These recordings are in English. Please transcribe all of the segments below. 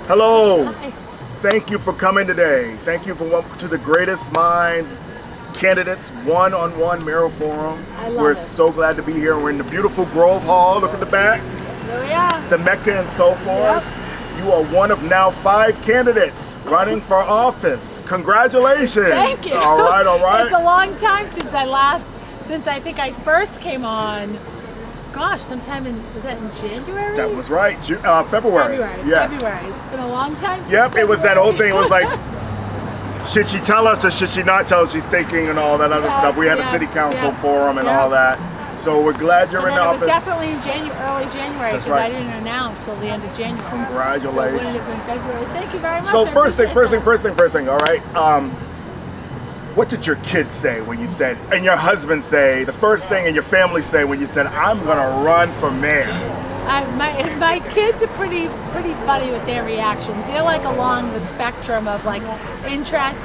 Hello. Hi. Thank you for coming today. Thank you for welcome to the Greatest Minds Candidates One-on-One Mayoral Forum. I love We're it. so glad to be here. We're in the beautiful Grove Hall. Look at the back. Here we are. The Mecca and so forth. Yep. You are one of now 5 candidates running for office. Congratulations. Thank you. All right, all right. It's a long time since I think I first came on. Gosh, sometime was that in January? That was right. February. Yes. February. It's been a long time since Yep, it was that February. old thing. It was like, should she tell us or should she not tell us she's thinking and all that other Yeah, stuff. We had a yeah, city council yeah, forum and yeah. all that. So we're glad you're So in then it was office. definitely in early January, That's because right. I didn't announce till the end of January. Congratulations. So it wouldn't have been February. Thank you very much. So I first thing, appreciate all right. What did your kids say when you said, and your husband say, the first thing and your family say when you said, I'm gonna run for mayor? My kids are pretty funny with their reactions. They're like along the spectrum of like interest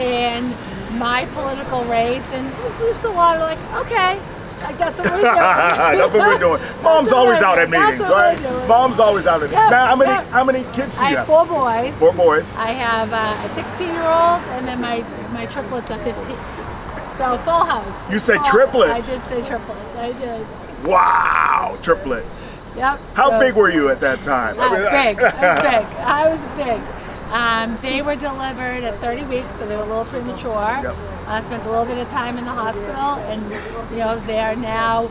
in my political race, and there's a lot of like, okay, like that's what we're doing. That's what we're doing. Mom's always out at meetings, right? Mom's always out at meetings. Now, how many kids do you I have? have 4 boys. 4 boys. I have a 16-year-old, and then my triplets are 15. So full house. You said Full- triplets? I did say triplets. I did. Wow, triplets. Yep. How so- big were you at that time? I was big. I was big. They were delivered at 30 weeks, so they were a little premature. Yep. Spent a little bit of time in the hospital, and they're now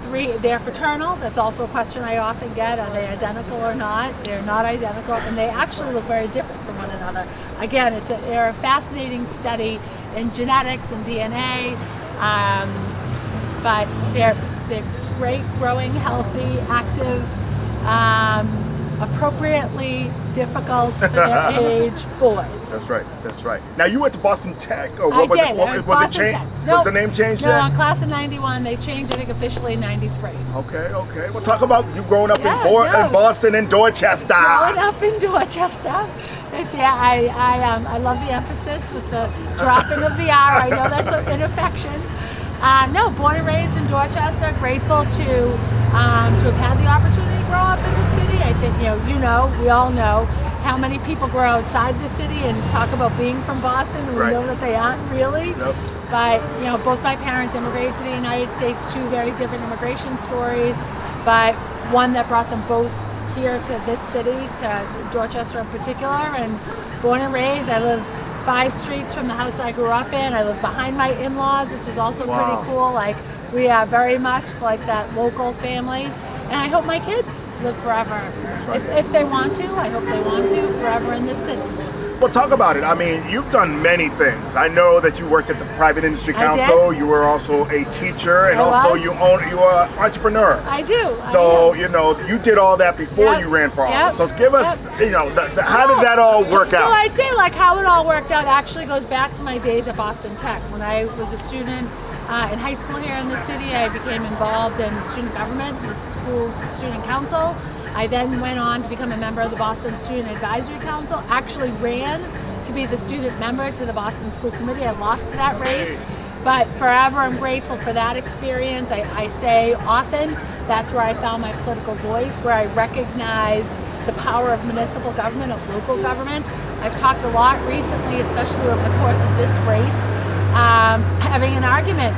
3. They're fraternal. That's also a question I often get: are they identical or not? They're not identical, and they actually look very different from one another. Again, they're a fascinating study in genetics and DNA, but they're great, growing, healthy, active. Appropriately difficult for their age boys. That's right. That's right. Now you went to Boston Tech, or I what was did. it? Was it Boston changed? Tech. Was Nope. the name changed No, yet? on class of '91, they changed. I think officially in '93. Okay. Well, talk about you growing up Yeah, in Boston and Dorchester. Growing up in Dorchester. I love the emphasis with the dropping of the R. I know that's an affection. No, born and raised in Dorchester. Grateful to have had the opportunity to grow up in the city. I think we all know how many people grow outside the city and talk about being from Boston, and we Right. know that they aren't really. Yep. But both my parents immigrated to the United States. 2 very different immigration stories, but one that brought them both here to this city, to Dorchester in particular. And born and raised, I live 5 streets from the house I grew up in. I live behind my in-laws, which is also Wow. pretty cool. Like, we are very much like that local family, and I hope my kids live forever. If they want to, I hope they want to, forever in this city. Well, talk about it. I mean, you've done many things. I know that you worked at the Private Industry I did. Council. You were also a teacher, and I also was. you are an entrepreneur. I do. So, I am. you did all that before Yep. you ran for Yep. office. So give us, Yep. how did that all work So out? I'd say like how it all worked out actually goes back to my days at Boston Tech. When I was a student in high school here in the city, I became involved in student government, the school's student council. I then went on to become a member of the Boston Student Advisory Council, actually ran to be the student member to the Boston School Committee. I lost to that race, but forever I'm grateful for that experience. I say often that's where I found my political voice, where I recognized the power of municipal government, of local government. I've talked a lot recently, especially over the course of this race, having an argument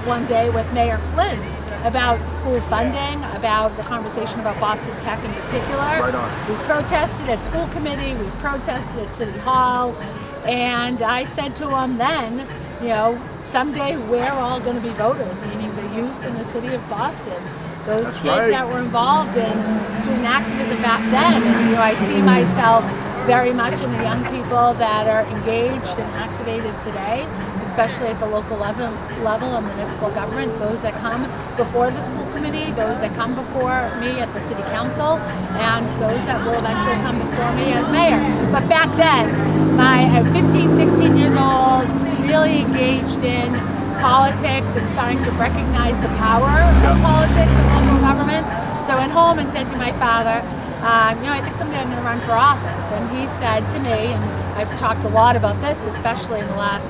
one day with Mayor Flynn about school funding, about the conversation about Boston Tech in particular. Right on. We protested at school committee, we protested at City Hall, and I said to him then, someday we're all going to be voters, meaning the youth in the city of Boston. Those That's kids right. that were involved in student activism back then, and I see myself very much in the young people that are engaged and activated today, especially at the local level of municipal government, those that come before the school committee, those that come before me at the city council, and those that will eventually come before me as mayor. But back then, I'm 15, 16 years old, really engaged in politics and starting to recognize the power of politics and local government. So I went home and said to my father, I think someday I'm going to run for office. And he said to me, and I've talked a lot about this, especially in the last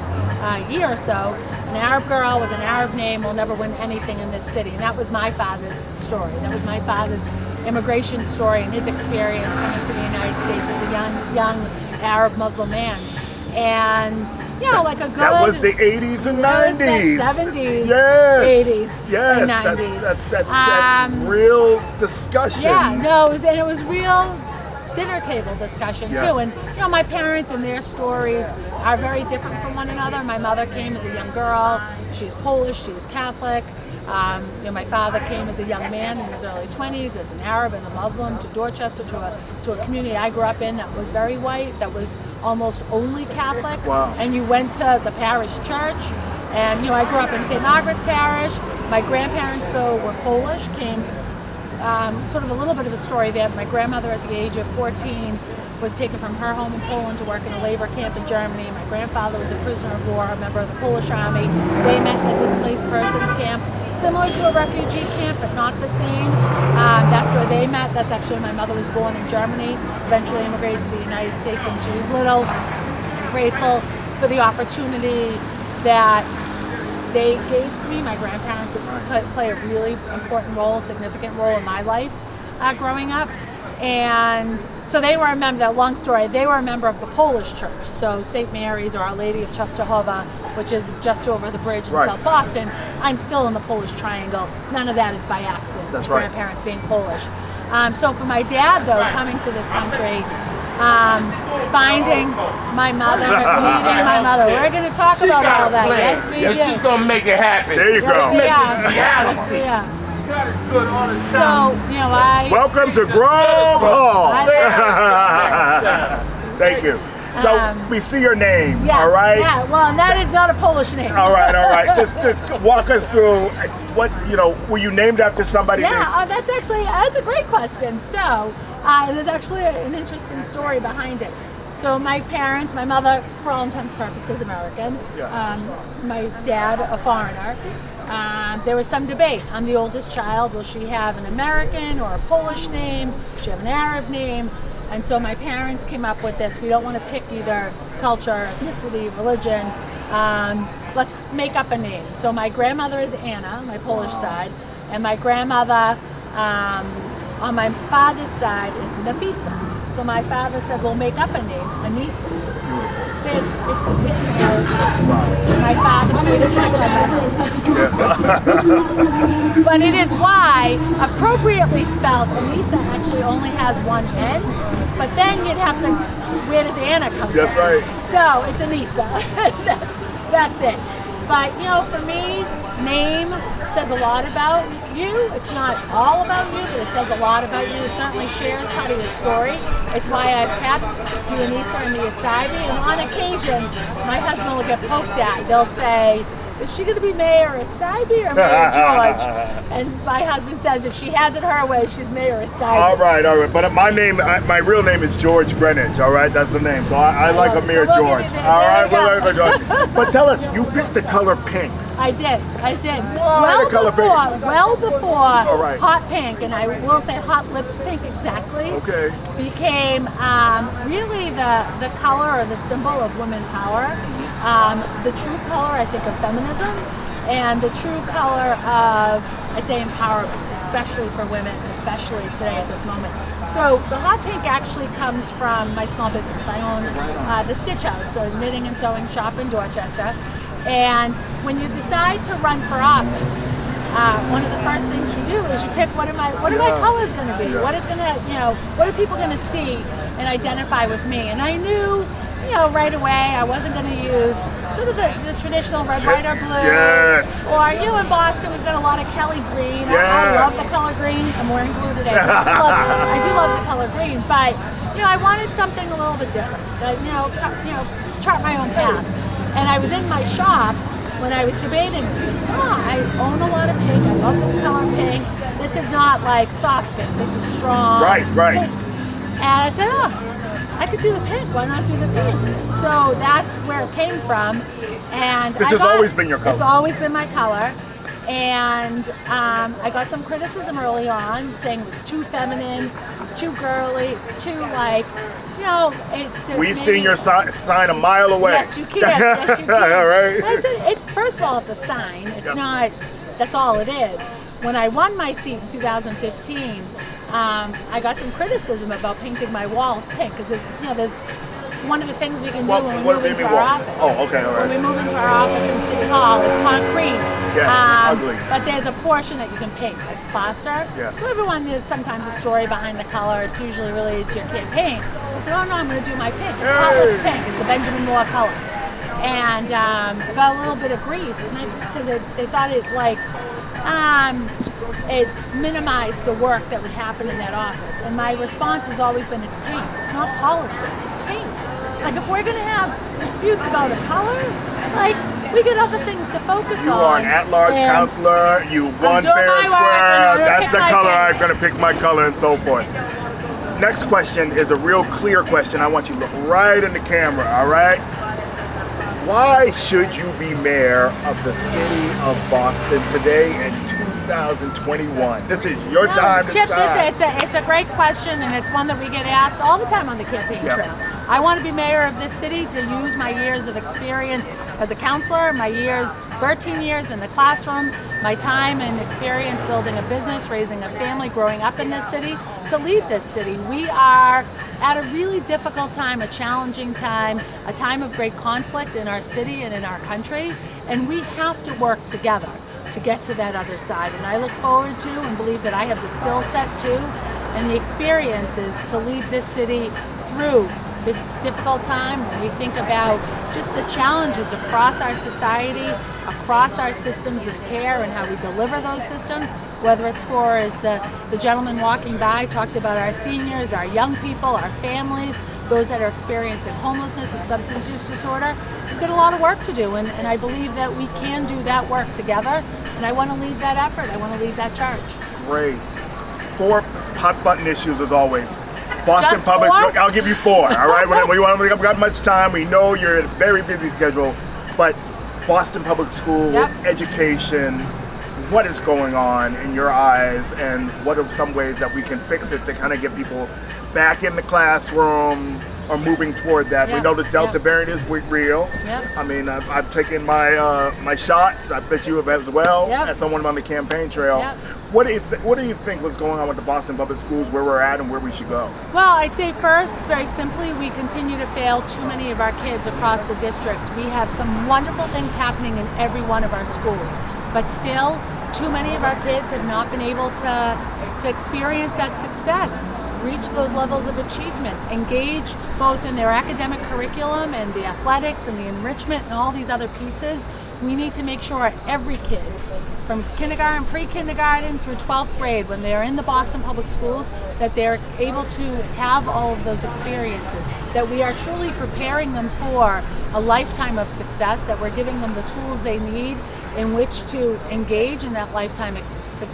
year or so, an Arab girl with an Arab name will never win anything in this city. And that was my father's story. That was my father's immigration story and his experience coming to the United States as a young Arab Muslim man. And like a good. That was the 80s and 90s. 70s, yes. 80s, yes. and 90s. That's real discussion. Yeah, no, it was real dinner table discussion Yes. too. And my parents and their stories are very different from one another. My mother came as a young girl. She's Polish. She was Catholic. My father came as a young man in his early 20s, as an Arab, as a Muslim, to Dorchester, to a community I grew up in that was very white, that was almost only Catholic. Wow. And you went to the parish church, and I grew up in St. Margaret's Parish. My grandparents, though, were Polish, came sort of a little bit of a story there. My grandmother, at the age of 14, was taken from her home in Poland to work in a labor camp in Germany. My grandfather was a prisoner of war, a member of the Polish army. They met in a displaced persons camp, similar to a refugee camp, but not the same. That's where they met. That's actually where my mother was born, in Germany, eventually immigrated to the United States when she was little. I'm grateful for the opportunity that they gave to me. My grandparents play a really important role, significant role in my life growing up. And so they were a member, that long story, they were a member of the Polish church. So St. Mary's, or Our Lady of Częstochowa, which is just over the bridge in South Boston. I'm still in the Polish triangle. None of that is by accident. That's my right. grandparents being Polish. So for my dad, though, coming to this country, finding my mother, meeting my mother. We're going to talk about all that. Yes, we do. She's going to make it happen. There you go. Yes, we are. So, Welcome to Grove Hall. Thank you. So we see your name, yes, all right? Yeah, well, and that is not a Polish name. All right. Just walk us through what, were you named after somebody? Yeah, that's a great question. So, there's actually an interesting story behind it. So my parents, my mother, for all intents and purposes, American. My dad, a foreigner. There was some debate. I'm the oldest child. Will she have an American or a Polish name? Will she have an Arab name? And so my parents came up with this. We don't want to pick either culture, ethnicity, religion. Let's make up a name. So my grandmother is Anna, my Polish side, and my grandmother on my father's side is Nafisa. So my father said, we'll make up a name, Annissa. It's my father made it. But it is why, appropriately spelled, Annissa actually only has one N. But then you'd have to, where does Anna come from? That's right. So it's Annissa. That's it. But for me, name says a lot about you. It's not all about you, but it says a lot about you. It certainly shares part of your story. It's why I've kept the Annissa and the Essaibi. And on occasion, my husband will get poked at. They'll say, is she going to be Mayor Essaibi or Mayor George? And my husband says if she has it her way, she's Mayor Essaibi. All right. But my real name is George Greenidge. All right, that's the name. So I like a Mayor George. All right, we'll like a George. But tell us, you picked the color pink. I did. Why the color pink? Well before right. hot pink, and I will say hot lips pink exactly. Okay. Became really the color or the symbol of women power. The true color, I think, of feminism, and the true color of, I'd say, empowerment, especially for women, especially today at this moment. So the hot pink actually comes from my small business. I own the Stitch House, a knitting and sewing shop in Dorchester. And when you decide to run for office, one of the first things you do is you pick what are my colors going to be? What is going to, what are people going to see and identify with me? And I knew, right away I wasn't going to use sort of the traditional red, white, or blue. Yes. Or, in Boston we've got a lot of Kelly green. Yes. I love the color green. I'm wearing blue today. I do love the color green, but, I wanted something a little bit different. Chart my own path. And I was in my shop when I was debating this. I own a lot of pink. I love the color pink. This is not like soft pink. This is strong. Right. Pink. And I said, I could do the pink. Why not do the pink? So that's where it came from. And This has always been your color. It's always been my color. And I got some criticism early on saying it was too feminine, it was too girly, it's too We've seen your sign a mile away. Yes, you can. Yes, you can. All right. I said, first of all, it's a sign. It's not, that's all it is. when I won my seat in 2015, I got some criticism about painting my walls pink because there's one of the things we can do when we move into our office. Oh, okay, all right. When we move into our office in City Hall, it's concrete. Yes, ugly. But there's a portion that you can paint. It's plaster. Yes. So there's sometimes a story behind the color. It's usually related to your campaign. I said, oh no, I'm going to do my pink. It's pink. It's the Benjamin Moore color. And I got a little bit of grief because they thought it it minimized the work that would happen in that office. And my response has always been, it's paint. It's not policy. It's paint. Like, if we're going to have disputes about a color, we get other things to focus on. You are an at-large counselor. You won fair and square. That's the color. I'm going to pick my color and so forth. Next question is a real clear question. I want you to look right in the camera, all right? Why should you be mayor of the city of Boston today in 2021? This is your time to Chip, shine. It's a great question, and it's one that we get asked all the time on the campaign trail. I want to be mayor of this city to use my years of experience as a counselor, my 13 years in the classroom, my time and experience building a business, raising a family, growing up in this city, to lead this city. We are at a really difficult time, a challenging time, a time of great conflict in our city and in our country, and we have to work together to get to that other side. And I look forward to and believe that I have the skill set too and the experiences to lead this city through this difficult time when we think about just the challenges across our society, across our systems of care and how we deliver those systems, whether it's for, as the gentleman walking by talked about, our seniors, our young people, our families, those that are experiencing homelessness and substance use disorder. We've got a lot of work to do, and I believe that we can do that work together, and I want to lead that effort. I want to lead that charge. Great. 4 hot button issues as always. Boston Just Public, 4? I'll give you 4, all right? We haven't got much time. We know you're in a very busy schedule, but Boston Public School, education, what is going on in your eyes, and what are some ways that we can fix it to kind of get people back in the classroom or moving toward that? We know the Delta variant is real. I mean, I've taken my shots. I bet you have as well as someone on the campaign trail. What do you think was going on with the Boston Public Schools, where we're at and where we should go? Well, I'd say first, very simply, we continue to fail too many of our kids across the district. We have some wonderful things happening in every one of our schools, but still, too many of our kids have not been able to experience that success, reach those levels of achievement, engage both in their academic curriculum and the athletics and the enrichment and all these other pieces. We need to make sure every kid, from kindergarten, pre-kindergarten through 12th grade, when they're in the Boston Public Schools, that they're able to have all of those experiences, that we are truly preparing them for a lifetime of success, that we're giving them the tools they need in which to engage in that lifetime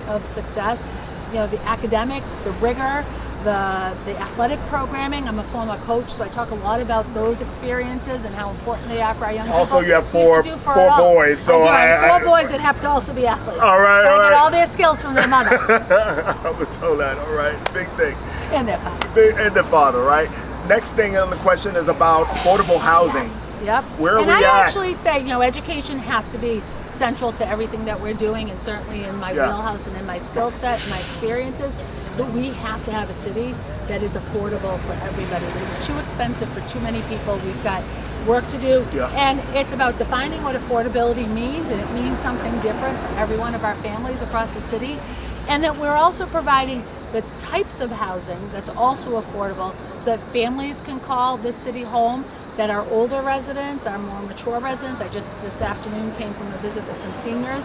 of success. You know, the academics, the rigor, the athletic programming. I'm a former coach, so I talk a lot about those experiences and how important they are for our young people. Also, you have four boys, so I have 4 boys that have to also be athletes. All right, all right. Get all their skills from their mother. I'm gonna tell that. All right, big thing. And their father. And their father, right? Next thing on the question is about affordable housing. Yep. Where are we at? And I at? actually say, education has to be central to everything that we're doing, and certainly in my wheelhouse and in my skill set and my experiences. But we have to have a city that is affordable for everybody. It's too expensive for too many people. We've got work to do. And it's about defining what affordability means, and it means something different for every one of our families across the city. And that we're also providing the types of housing that's also affordable so that families can call this city home, that our older residents, our more mature residents, I just this afternoon came from a visit with some seniors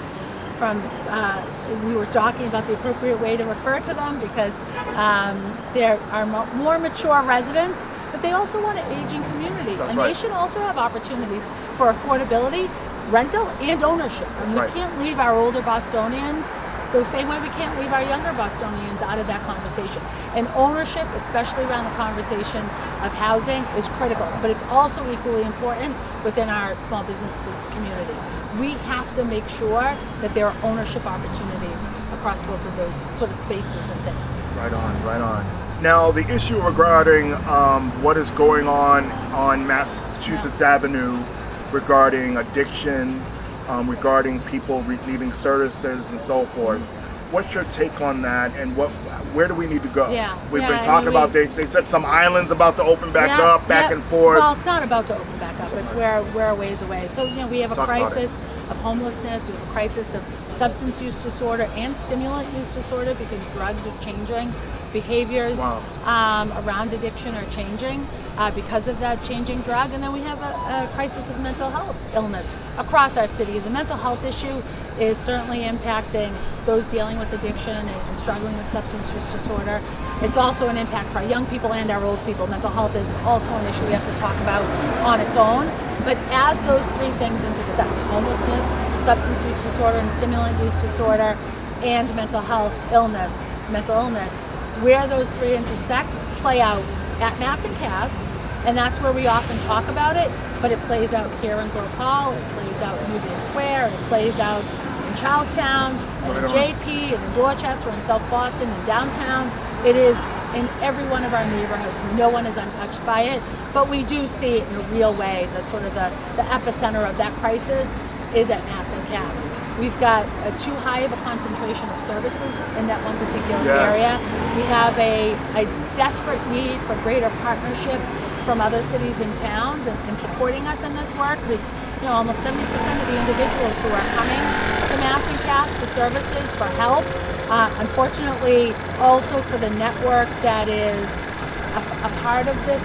we were talking about the appropriate way to refer to them because they're our more mature residents, but they also want an aging community. They should also have opportunities for affordability, rental, and ownership. And we can't leave our older Bostonians the same way we can't leave our younger Bostonians out of that conversation. And ownership, especially around the conversation of housing, is critical, but it's also equally important within our small business community. We have to make sure that there are ownership opportunities across both of those sort of spaces and things. Right on, right on. Now, the issue regarding what is going on Massachusetts Avenue regarding addiction, regarding people leaving services and so forth. What's your take on that, and where do we need to go? Yeah. We've been talking about, they said some islands about to open back up, back and forth. Well, it's not about to open back up. It's we're a ways away. So, we have a crisis of homelessness. We have a crisis of substance use disorder and stimulant use disorder because drugs are changing. Behaviors around addiction are changing because of that changing drug. And then we have a crisis of mental health illness across our city. The mental health issue is certainly impacting those dealing with addiction and struggling with substance use disorder. It's also an impact for our young people and our old people. Mental health is also an issue we have to talk about on its own. But as those three things intersect, homelessness, substance use disorder and stimulant use disorder, and mental illness, where those three intersect play out at Mass and Cass, and that's where we often talk about it, but it plays out here in Grove Hall, it plays out in Union Square, it plays out in Charlestown, and in JP, and in Dorchester, and South Boston, and downtown. It is in every one of our neighborhoods. No one is untouched by it, but we do see it in a real way. The sort of the epicenter of that crisis is at Mass and Cass. We've got too high of a concentration of services in that one particular area. We have a desperate need for greater partnership from other cities and towns and supporting us in this work, because almost 70% of the individuals who are coming to Mass and Cass for services, for help, unfortunately also for the network that is a part of this,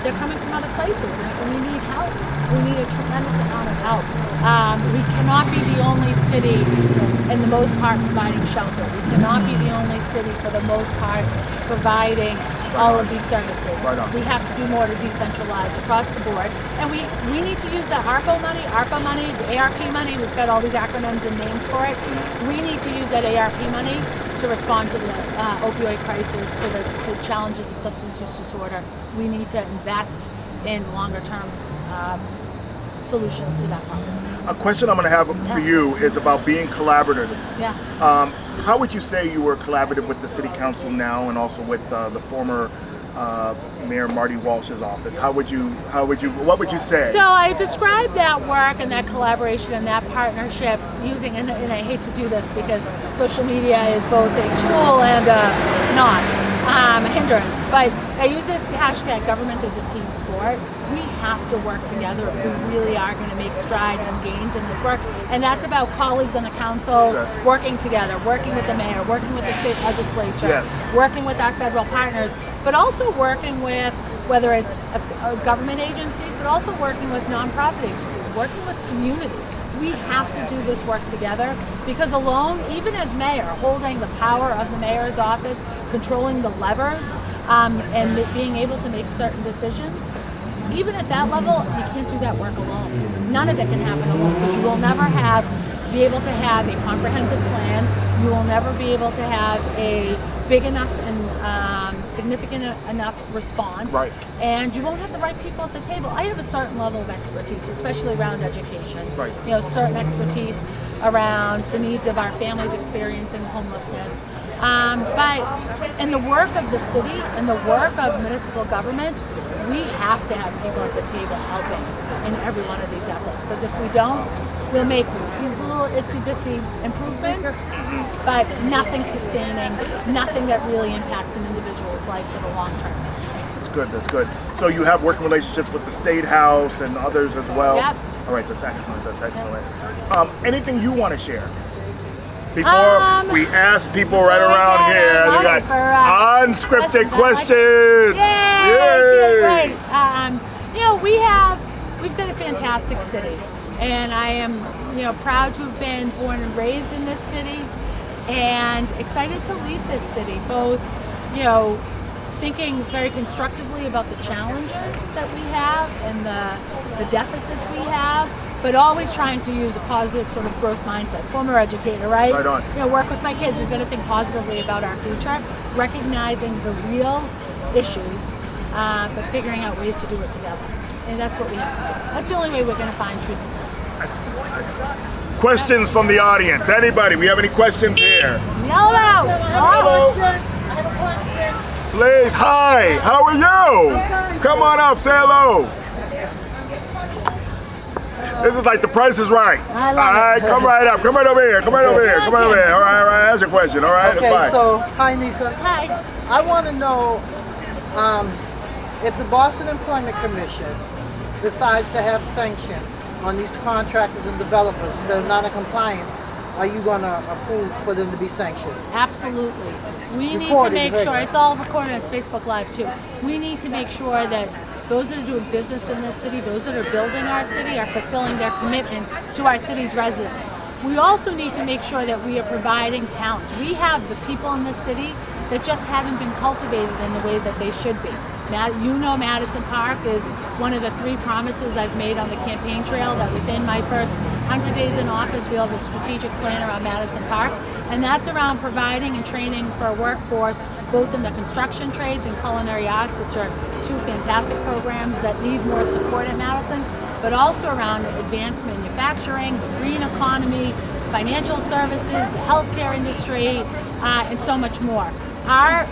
they're coming from other places, and we need help. We need a tremendous amount of help. We cannot be the only city, in the most part, providing shelter. We cannot be the only city, for the most part, providing all of these services. We have to do more to decentralize across the board. And we need to use the ARPA money, the ARP money, we've got all these acronyms and names for it. We need to use that ARP money to respond to the opioid crisis, to the challenges of substance use disorder. We need to invest in longer term solutions to that problem. A question I'm going to have for you is about being collaborative. Yeah. How would you say you were collaborative with the city council now, and also with the former Mayor Marty Walsh's office? What would you say? So I describe that work and that collaboration and that partnership using, and I hate to do this because social media is both a tool and not a hindrance, but I use this hashtag, government is a team sport. We have to work together if we really are going to make strides and gains in this work. And that's about colleagues on the council working together, working with the mayor, working with the state legislature, working with our federal partners, but also working with, whether it's government agencies, but also working with nonprofit agencies, working with community. We have to do this work together, because alone, even as mayor, holding the power of the mayor's office, controlling the levers, and being able to make certain decisions, even at that level, you can't do that work alone. None of it can happen alone, because you will never be able to have a comprehensive plan. You will never be able to have a big enough and significant enough response. Right. And you won't have the right people at the table. I have a certain level of expertise, especially around education. Right. Certain expertise around the needs of our families experiencing homelessness. But in the work of the city and the work of municipal government, we have to have people at the table helping in every one of these efforts. Because if we don't, we'll make these little itsy-bitsy improvements, but nothing sustaining, nothing that really impacts an individual's life for the long term. That's good. So you have working relationships with the State House and others as well? Yep. All right, that's excellent. Anything you want to share? Before we ask people right around here, we got unscripted questions. Yay! We've got a fantastic city, and I am, proud to have been born and raised in this city, and excited to lead this city. Both, thinking very constructively about the challenges that we have and the deficits we have, but always trying to use a positive sort of growth mindset. Former educator, right? Right on. Work with my kids. We've got to think positively about our future, recognizing the real issues, but figuring out ways to do it together. And that's what we have to do. That's the only way we're going to find true success. Excellent. Questions from the audience? Anybody? We have any questions here? Yell out! Hello. I have a question. Please. Hi. How are you? Come on up. Say hello. This is like The Price is Right. I love All right, come right up. Come right over here. Come right over here. Come right over here. All right. Ask your question. All right. Okay, Fine. so hi Nisa. Hi. I want to know if the Boston Employment Commission decides to have sanction on these contractors and developers that are not in compliance, are you going to approve for them to be sanctioned? Absolutely. We need to Recorded, make right? sure, it's all recorded, it's Facebook Live too. We need to make sure that those that are doing business in this city, those that are building our city, are fulfilling their commitment to our city's residents. We also need to make sure that we are providing talent. We have the people in this city that just haven't been cultivated in the way that they should be. You know, Madison Park is one of the 3 promises I've made on the campaign trail, that within my first 100 days in office, we'll have a strategic plan around Madison Park. And that's around providing and training for a workforce, both in the construction trades and culinary arts, which are 2 fantastic programs that need more support at Madison, but also around advanced manufacturing, the green economy, financial services, the healthcare industry, and so much more. Our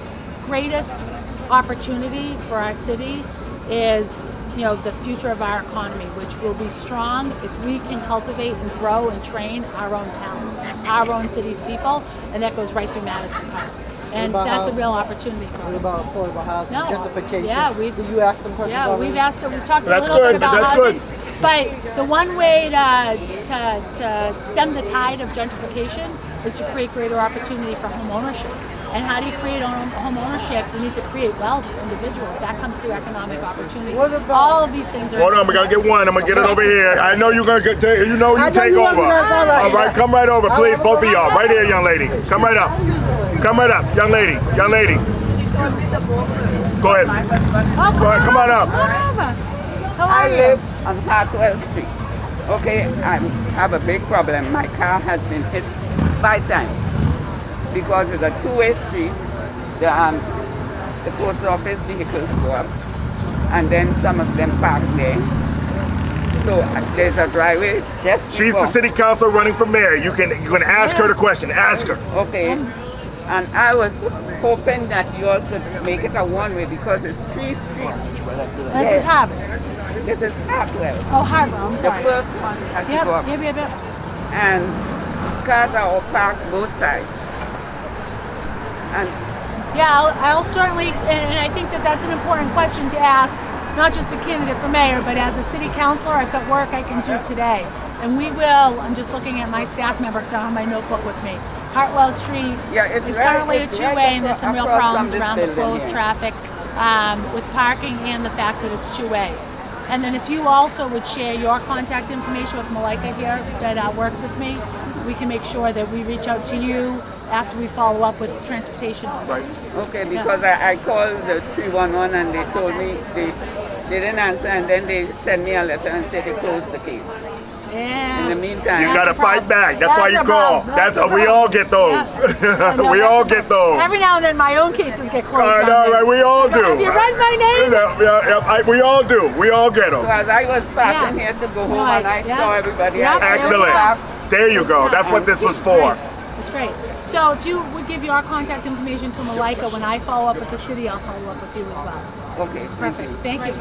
greatest opportunity for our city is, the future of our economy, which will be strong if we can cultivate and grow and train our own talent, our own city's people, and that goes right through Madison Park. And that's housing? a real opportunity for What us. about affordable housing, No. gentrification? Yeah, Did you ask some questions Yeah, already? we've talked a That's little bit good, about that's housing. good. But the one way to stem the tide of gentrification is to create greater opportunity for home ownership. And how do you create home ownership? You need to create wealth for individuals. That comes through economic opportunity. What about- All of these things are. Hold on, we gotta get one. I'm gonna get it over here. I know you're gonna get. You know I you know take you over. wasn't gonna- all All right, come right over, please, both of y'all. Right here, young lady. Come right up. Come right up, young lady. Young lady. Go ahead. Oh, Go ahead, come on up. Come on over. How I are you? live on Hartwell Street. Okay, I have a big problem. My car has been hit 5 times because it's a 2-way street. The post office vehicles go up, and then some of them park there. So there's a driveway just She's before. the city council running for mayor. You can ask her the question. Ask her. Okay. And I was hoping that you all could make it a one-way because it's 3 streets. This is Harvard. This is Hartwell. Oh, Harvard. I'm The sorry. first one has to go up. Yep. And cars are all parked both sides. And Yeah, I'll certainly, and I think that that's an important question to ask, not just a candidate for mayor, but as a city councilor, I've got work I can do today. And we will, I'm just looking at my staff member because I don't have my notebook with me. Hartwell Street Yeah, it's is right- currently a it's 2-way, right and there's some real across from problems this around the flow building of here. traffic with parking and the fact that it's 2-way. And then if you also would share your contact information with Malika here that works with me, we can make sure that we reach out to you after we follow up with transportation. Right. okay, because I called the 311 and they told me they didn't answer, and then they sent me a letter and said they closed the case. Yeah. In the meantime, You That's gotta a problem. fight back. That's why you a call. problem. That's a we problem. all get those. Yeah. No, We that's all a get problem. those. Every now and then my own cases get closed. I on know, me. right? We all do. Have you read my name? We all do. We all get so them. as I was passing Yeah. here to go home, Right, and I yeah. saw everybody. Yep. I Excellent. stopped. There you go. That's what this was for. That's great. So if you would give your contact information to Malika, when I follow up with the city, I'll follow up with you as well. Okay. Perfect. Thank you.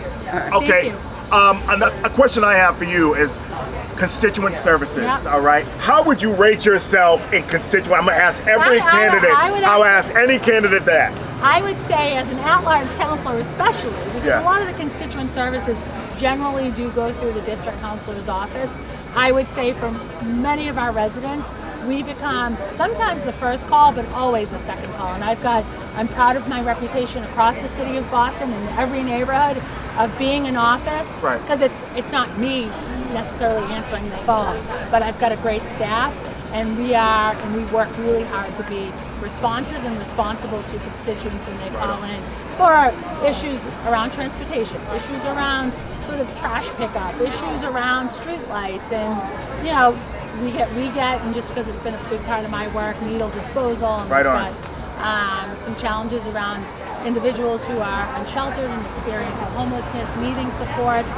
Okay. Thank you. A question I have for you is constituent services. Yeah. All right. How would you rate yourself in constituent? I'm gonna ask every candidate. I would ask any candidate that. I would say, as an at-large counselor especially, because Yeah. a lot of the constituent services generally do go through the district counselor's office, I would say for many of our residents, we become sometimes the first call, but always the second call. And I'm proud of my reputation across the city of Boston in every neighborhood of being in office. Right. Because it's not me necessarily answering the phone, but I've got a great staff, and we work really hard to be responsive and responsible to constituents when they call in for issues around transportation, issues around sort of trash pickup, issues around street lights, and we get, and just because it's been a big part of my work, needle disposal, and Right we've on. got some challenges around individuals who are unsheltered and experiencing homelessness, needing supports.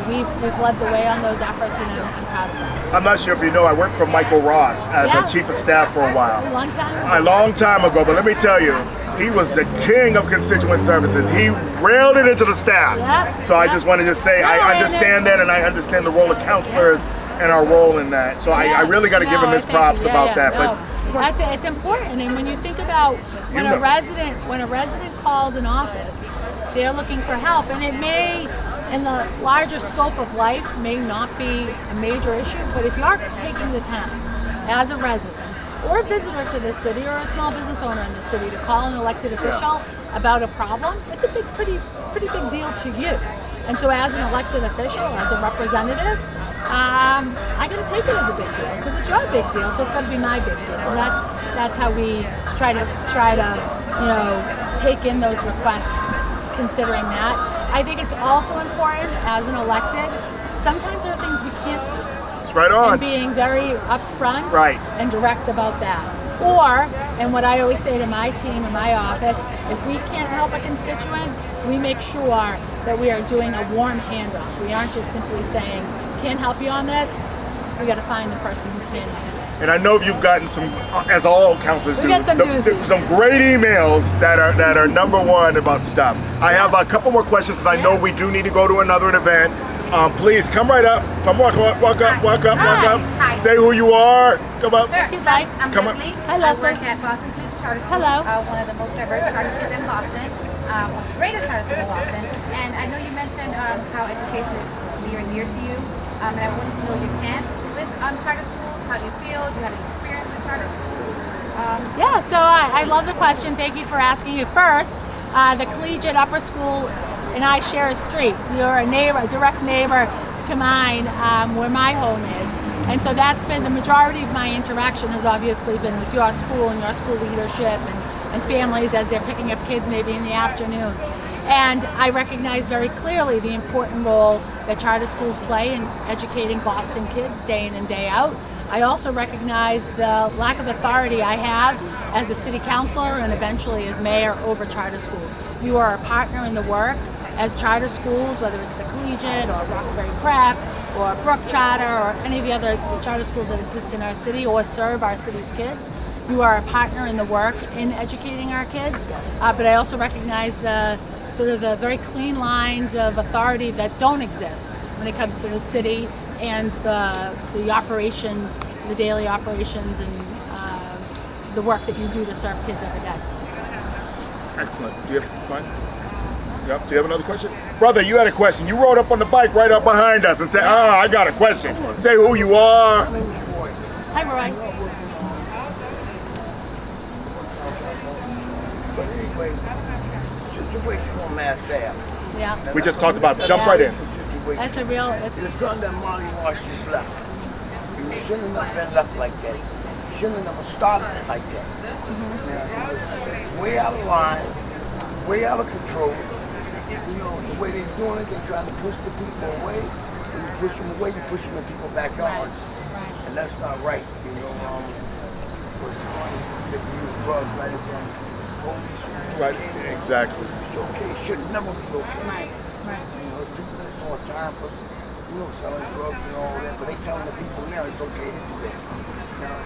We've led the way on those efforts, and I'm proud of them. I'm not sure if you know, I worked for Michael Ross as Yeah. a chief of staff for a while. A long time A ago. long time ago, but let me tell you, he was the king of constituent services. He railed it into the staff. Yep, So I yep. just wanted to say, No, I and understand it's- that, and I understand the role of counselors and our role in that. So I really got to give him his props about that. No. It's important, and when you think about when a resident calls an office, they're looking for help, and it may, in the larger scope of life, may not be a major issue. But if you are taking the time as a resident or a visitor to this city or a small business owner in the city to call an elected official about a problem, it's a pretty big deal to you. And so, as an elected official, as a representative, I'm going to take it as a big deal because it's your big deal, so it's going to be my big deal. And that's how we try to take in those requests, considering that. I think it's also important as an elected. Sometimes there are things we can't do. It's right on. And being very upfront Right. and direct about that. Or, and what I always say to my team in my office, if we can't help a constituent, we make sure that we are doing a warm handoff. We aren't just simply saying, can't help you on this, we got to find the person who can help. And I know you've gotten some, as all counselors do, get some doozies. some great emails that are number one about stuff. I have a couple more questions because I know we do need to go to another event. Please come right up. Come walk up. Hi. Say who you are. Come up. If you'd like. I'm Come on. Leslie. Hi, I Leslie. work at Boston Collegiate Charter School. Hello. One of the most diverse charter schools in Boston. Greatest charter school in Boston. And I know you mentioned how education is near and dear to you. And I wanted to know your stance with charter schools. How do you feel? Do you have any experience with charter schools? Yeah, so I love the question. Thank you for asking it. First, the Collegiate Upper School and I share a street. You're a direct neighbor to mine, where my home is. And so that's been the majority of my interaction has obviously been with your school and your school leadership and families as they're picking up kids maybe in the afternoon. And I recognize very clearly the important role that charter schools play in educating Boston kids day in and day out. I also recognize the lack of authority I have as a city councilor and eventually as mayor over charter schools. You are a partner in the work as charter schools, whether it's the Collegiate or Roxbury Prep or Brook Charter or any of the other charter schools that exist in our city or serve our city's kids. You are a partner in the work in educating our kids, but I also recognize the sort of the very clean lines of authority that don't exist when it comes to the city and the operations, the daily operations and the work that you do to serve kids every day. Excellent. Do you have fun? Yep. Do you have another question? Brother, you had a question. You rode up on the bike right up behind us and said, I got a question. Say who you are. Hi, Roy. But anyway, situation on Mass Ave. Yeah, We just talked about it. Jump right in. that's a real. The son that Molly Wash just left. You shouldn't have been left like that. You shouldn't have started like that. Now, way out of line, way out of control. You know, the way they're doing it, they're trying to push the people away. When you push them away, you're pushing the people backyards. Right. And that's not right. You know, what's the one that use drugs right in front of police. It's Right. okay. Exactly. It's okay. It should never be okay. Right. You know, people that's on time for, selling drugs and all that, but they telling the people now it's okay to do that. Now,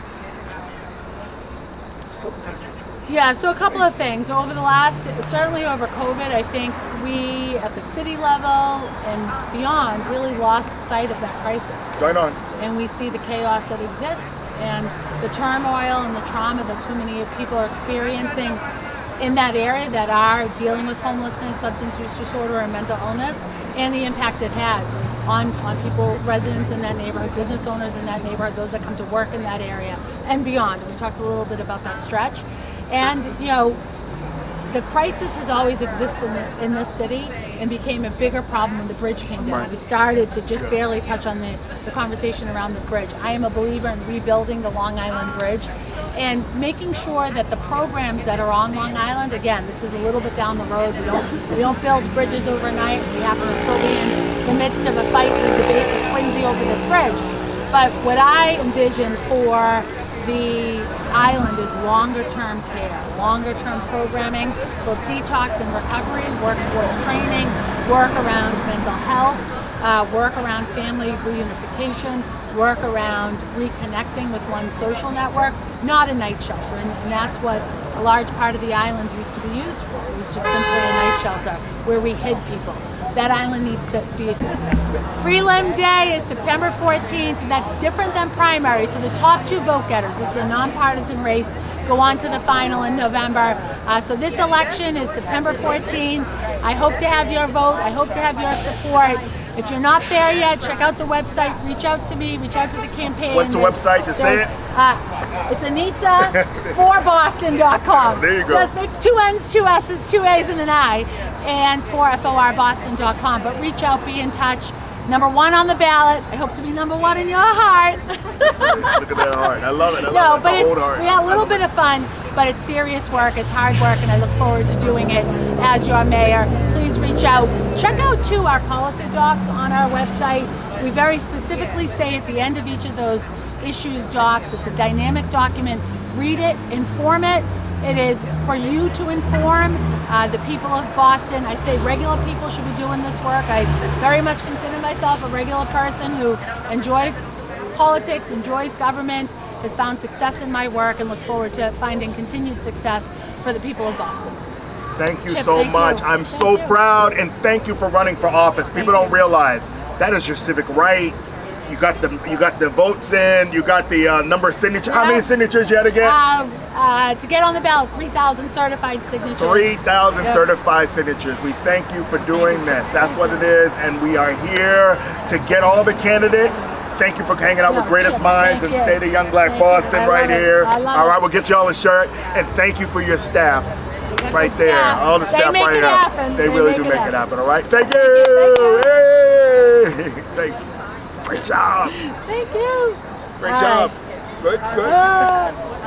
so that's situation. Yeah, so a couple of things. Over the last, certainly over COVID, I think we at the city level and beyond really lost sight of that crisis. Right on. And we see the chaos that exists and the turmoil and the trauma that too many people are experiencing in that area that are dealing with homelessness, substance use disorder, and mental illness, and the impact it has on people, residents in that neighborhood, business owners in that neighborhood, those that come to work in that area, and beyond. We talked a little bit about that stretch. And, the crisis has always existed in this city and became a bigger problem when the bridge came down. Right. We started to just barely touch on the conversation around the bridge. I am a believer in rebuilding the Long Island Bridge and making sure that the programs that are on Long Island, again, this is a little bit down the road. We don't build bridges overnight. We happen to still be in the midst of a fight and debate that's crazy over this bridge. But what I envision for the island is longer-term care, longer-term programming, both detox and recovery, workforce training, work around mental health, work around family reunification, work around reconnecting with one's social network, not a night shelter. And that's what a large part of the island used to be used for. It was just simply a night shelter where we hid people. That island needs to be. Prelim Day is September 14th, and that's different than primary. So the top 2 vote getters, this is a nonpartisan race, go on to the final in November. So this election is September 14th. I hope to have your vote. I hope to have your support. If you're not there yet, check out the website. Reach out to me. Reach out to the campaign. What's the website? Just say it. It's Annissa4Boston.com. There you go. Just make 2 N's, 2 S's, 2 A's, and an I, and 4FORBoston.com. But reach out, be in touch. Number 1 on the ballot. I hope to be number 1 in your heart. Look at that heart. I love it. I love No, it. but The old heart. we had a little bit of fun, but it's serious work, it's hard work, and I look forward to doing it as your mayor. Please reach out. Check out, too, our policy docs on our website. We very specifically say at the end of each of those issues docs, it's a dynamic document. Read it, inform it. It is for you to inform the people of Boston. I say regular people should be doing this work. I very much consider myself a regular person who enjoys politics, enjoys government, has found success in my work, and look forward to finding continued success for the people of Boston. Thank you Chip, so thank much. you. I'm Thank so you. proud, and thank you for running for office. People don't realize that is your civic right. You got the votes in. You got the number of signatures. How many signatures you had to get? To get on the ballot, 3,000 certified signatures. 3,000 Yep. certified signatures. We thank you for doing this. That's what it is, and we are here to get all the candidates. Thank you for hanging out with No, Greatest Chip, Minds thank and you. State of Young Black Thank you. Boston I right love it. here. I love All right, it. we'll get you all a shirt, and thank you for your staff right there. staff. All the They staff make right it here. happen. They They really make do it make it happen. happen. All right, thank you. you. Hey. Thanks. Great job. Thank you. Great All job. right. Good, good.